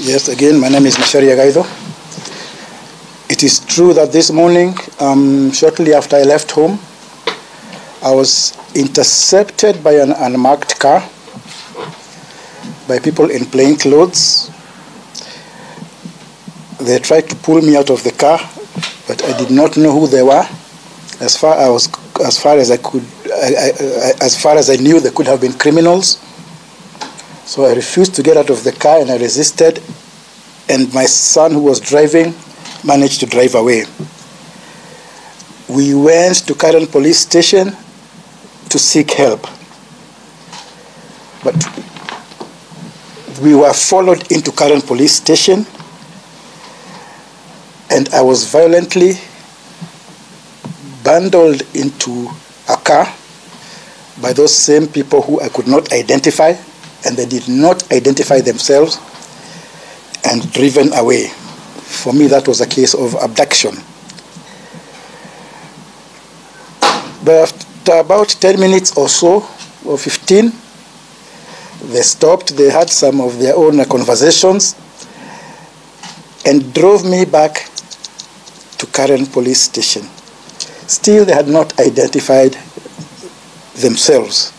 Yes, again, my name is Macharia Gaitho. It is true that this morning, shortly after I left home, I was intercepted by an unmarked car by people in plain clothes. They tried to pull me out of the car, but I did not know who they were. As far as I knew, they could have been criminals. So I refused to get out of the car and I resisted, and my son, who was driving, managed to drive away. We went to Karen police station to seek help, but we were followed into Karen police station, and I was violently bundled into a car by those same people who I could not identify, and they did not identify themselves, and driven away. For me, that was a case of abduction. But after about 10 minutes or so, or 15, they stopped. They had some of their own conversations and drove me back to Karen police station. Still, they had not identified themselves.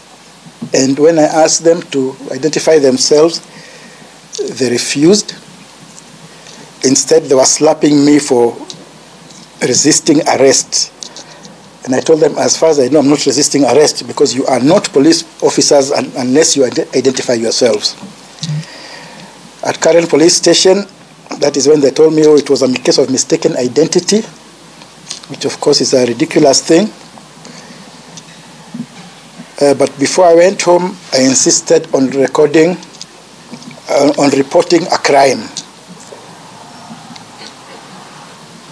And when I asked them to identify themselves, they refused. Instead, they were slapping me for resisting arrest. And I told them, as far as I know, I'm not resisting arrest, because you are not police officers unless you identify yourselves. At Karen police station, that is when they told me, oh, it was a case of mistaken identity, which of course is a ridiculous thing. But before I went home, I insisted on reporting a crime,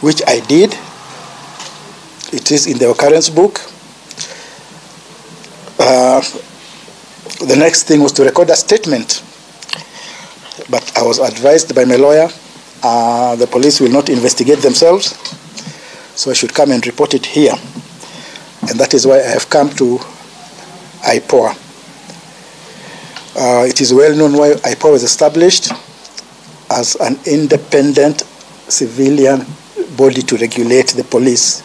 which I did. It is in the occurrence book. The next thing was to record a statement, but I was advised by my lawyer, the police will not investigate themselves, so I should come and report it here. And that is why I have come to IPOA. It is well known why IPOA was established as an independent civilian body to regulate the police.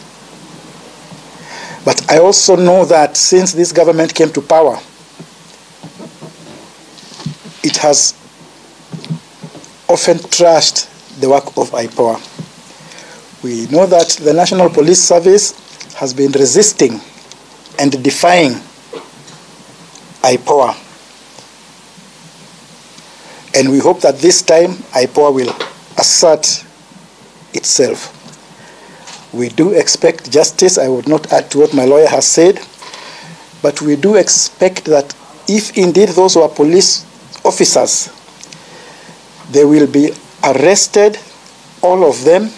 But I also know that since this government came to power, it has often trashed the work of IPOA. We know that the National Police Service has been resisting and defying IPOA. And we hope that this time IPOA will assert itself. We do expect justice. I would not add to what my lawyer has said, but we do expect that if indeed those who are police officers, they will be arrested, all of them,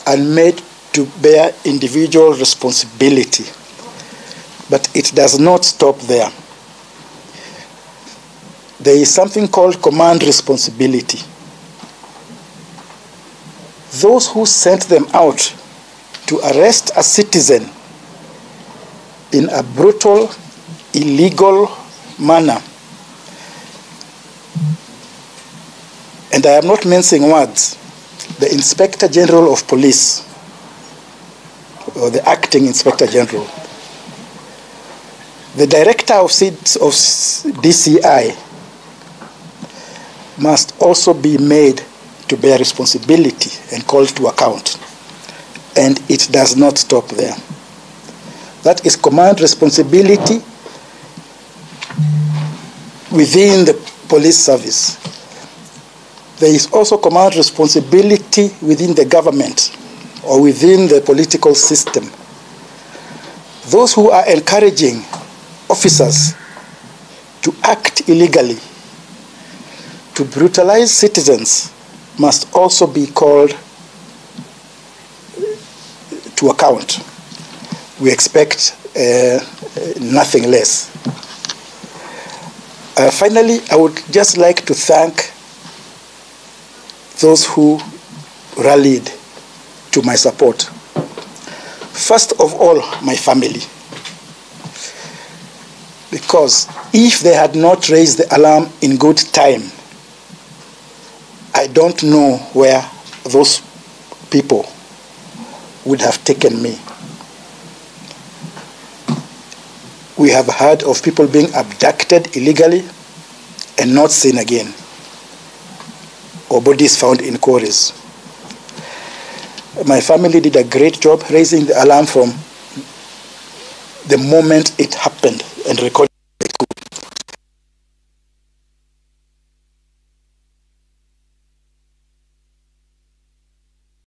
and made to bear individual responsibility. But it does not stop there. There is something called command responsibility. Those who sent them out to arrest a citizen in a brutal, illegal manner, and I am not mincing words, the Inspector General of Police, or the Acting Inspector General, the Director of DCI, must also be made to bear responsibility and called to account. And it does not stop there. That is command responsibility within the police service. There is also command responsibility within the government or within the political system. Those who are encouraging officers to act illegally, to brutalize citizens, must also be called to account. We expect nothing less. Finally, I would just like to thank those who rallied to my support. First of all, my family. Because if they had not raised the alarm in good time, I don't know where those people would have taken me. We have heard of people being abducted illegally and not seen again, or bodies found in quarries. My family did a great job raising the alarm from the moment it happened and recording.